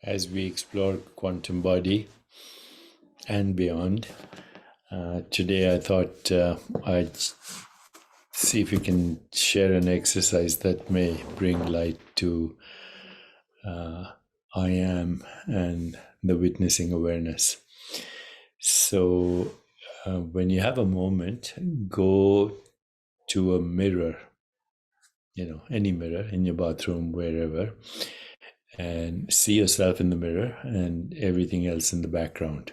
as we explore quantum body and beyond. Today I thought I'd see if we can share an exercise that may bring light to I am and the witnessing awareness. So when you have a moment, go to a mirror, any mirror in your bathroom, wherever, and see yourself in the mirror and everything else in the background.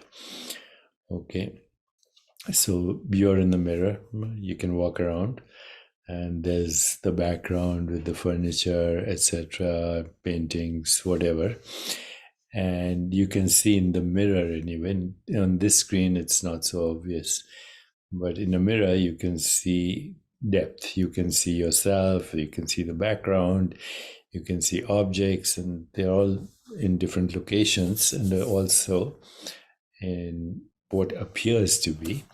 Okay, so you're in the mirror, you can walk around, and there's the background with the furniture, etc., paintings, whatever. And you can see in the mirror, and even on this screen, it's not so obvious. But in a mirror, you can see depth. You can see yourself, you can see the background, you can see objects, and they're all in different locations, and they're also in what appears to be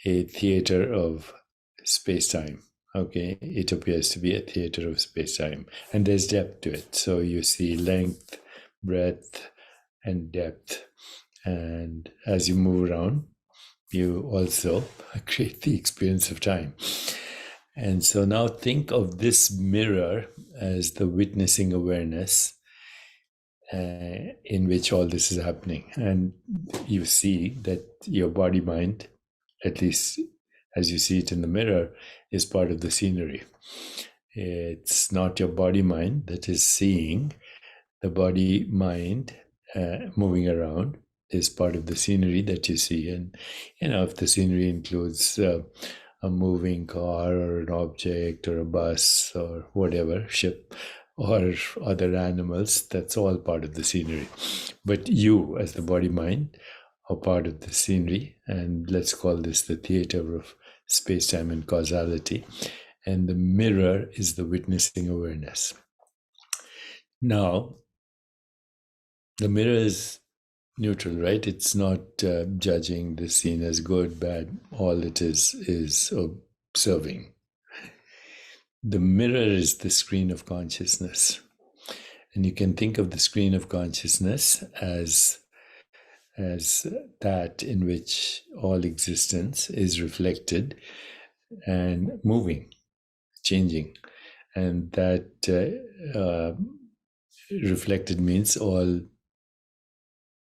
a theater of space-time. Okay, it appears to be a theater of space-time, and there's depth to it. So you see length, breadth, and depth. And as you move around, you also create the experience of time. And so now think of this mirror as the witnessing awareness in which all this is happening. And you see that your body mind, at least as you see it in the mirror, is part of the scenery. It's not your body mind that is seeing. The body mind moving around is part of the scenery that you see. And, if the scenery includes a moving car or an object or a bus or whatever, ship or other animals, that's all part of the scenery. But you, as the body mind, are part of the scenery. And let's call this the theater of space-time and causality. And the mirror is the witnessing awareness. Now, the mirror is neutral, right? It's not judging the scene as good, bad. All it is observing. The mirror is the screen of consciousness. And you can think of the screen of consciousness as that in which all existence is reflected and moving, changing. And that reflected means all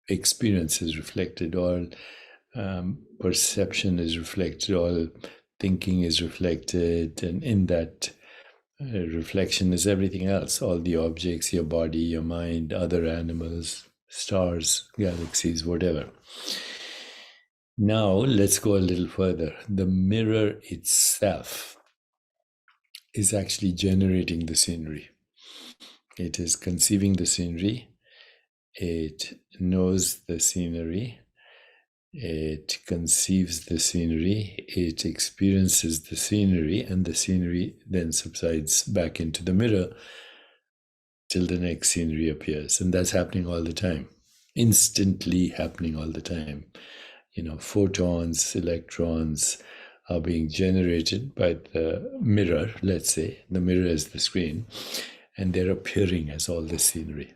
experience is reflected, all perception is reflected, all thinking is reflected, and in that reflection is everything else, all the objects, your body, your mind, other animals, stars, galaxies, whatever. Now let's go a little further. The mirror itself is actually generating the scenery. It is conceiving the scenery. It knows the scenery. It conceives the scenery. It experiences the scenery, and the scenery then subsides back into the mirror till the next scenery appears. And that's happening all the time, instantly happening all the time. Photons, electrons are being generated by the mirror, let's say. The mirror is the screen, and they're appearing as all the scenery.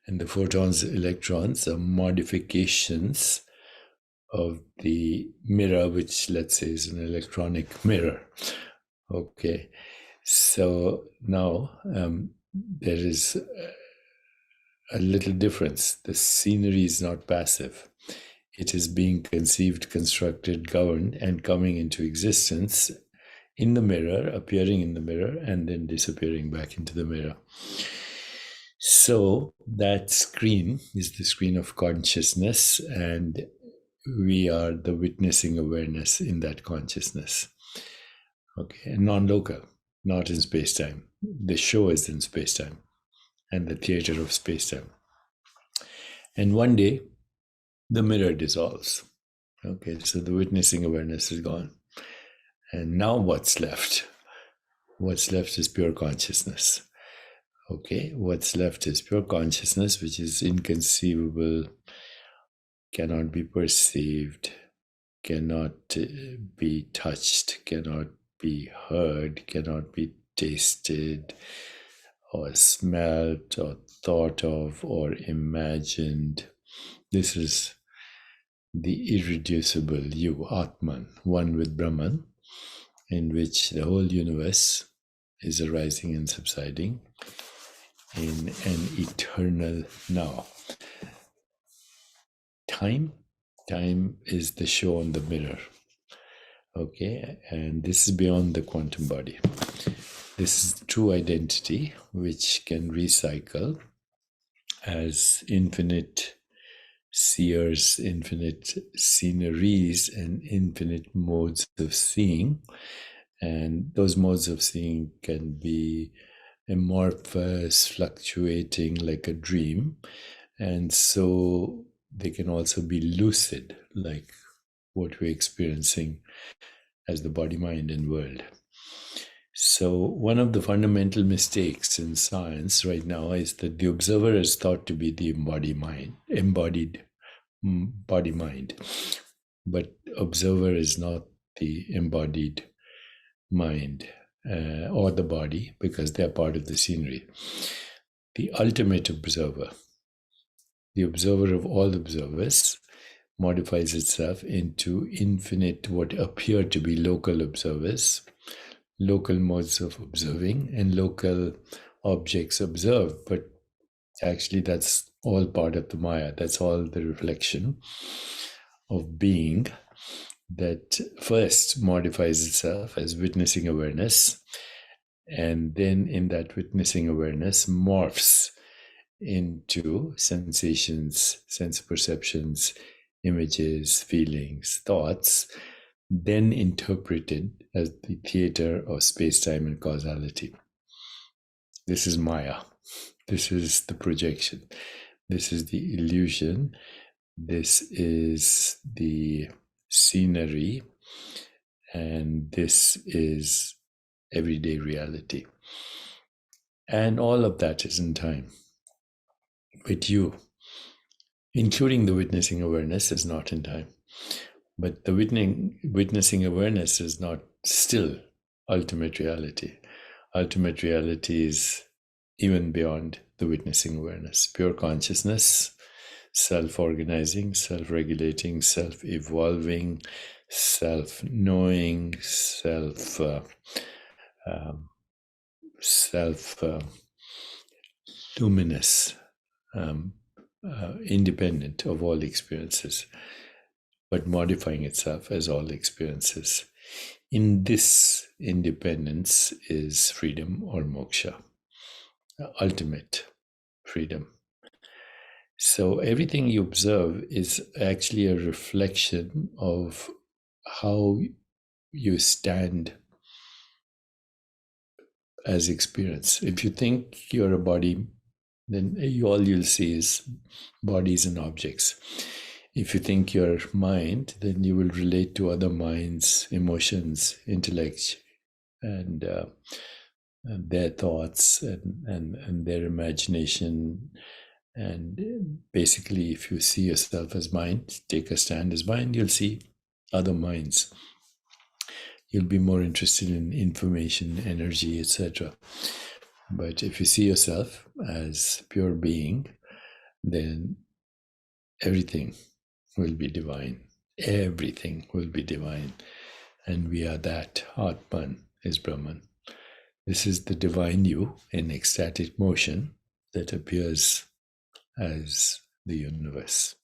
And the photons, electrons are modifications of the mirror, which let's say is an electronic mirror. Okay, so now there is a little difference. The scenery is not passive. It is being conceived, constructed, governed, and coming into existence in the mirror, appearing in the mirror, and then disappearing back into the mirror. So that screen is the screen of consciousness, and we are the witnessing awareness in that consciousness. Okay, non-local, not in space-time. The show is in space-time and the theater of space-time. And one day, the mirror dissolves. Okay, so the witnessing awareness is gone. And now what's left? What's left is pure consciousness. Okay, what's left is pure consciousness, which is inconceivable, cannot be perceived, cannot be touched, cannot be heard, cannot be tasted, or smelt or thought of or imagined. This is the irreducible you, Atman, one with Brahman, in which the whole universe is arising and subsiding in an eternal now. Time is the show on the mirror. Okay, and this is beyond the quantum body. This is true identity, which can recycle as infinite seers, infinite sceneries, and infinite modes of seeing. And those modes of seeing can be amorphous, fluctuating like a dream. And so they can also be lucid, like what we're experiencing as the body, mind, and world. So, one of the fundamental mistakes in science right now is that the observer is thought to be the embodied body mind, but observer is not the embodied mind or the body, because they're part of the scenery. The ultimate observer, the observer of all observers, modifies itself into infinite what appear to be local observers, local modes of observing, and local objects observed. But actually, that's all part of the Maya. That's all the reflection of being that first modifies itself as witnessing awareness, and then in that witnessing awareness morphs into sensations, sense perceptions, images, feelings, thoughts, then interpreted as the theater of space-time and causality. This is Maya. This is the projection. This is the illusion. This is the scenery. And this is everyday reality. And all of that is in time. But you, including the witnessing awareness, is not in time. But the witnessing awareness is not still ultimate reality. Ultimate reality is even beyond the witnessing awareness. Pure consciousness, self-organizing, self-regulating, self-evolving, self-knowing, self-luminous, independent of all experiences, but modifying itself as all experiences. In this independence is freedom or moksha, ultimate freedom. So everything you observe is actually a reflection of how you stand as experience. If you think you're a body, then all you'll see is bodies and objects. If you think you're mind, then you will relate to other minds, emotions, intellect, and their thoughts and their imagination. And basically, if you see yourself as mind, take a stand as mind, you'll see other minds. You'll be more interested in information, energy, etc. But if you see yourself as pure being, then everything will be divine. Everything will be divine. And we are that. Atman is Brahman. This is the divine you in ecstatic motion that appears as the universe.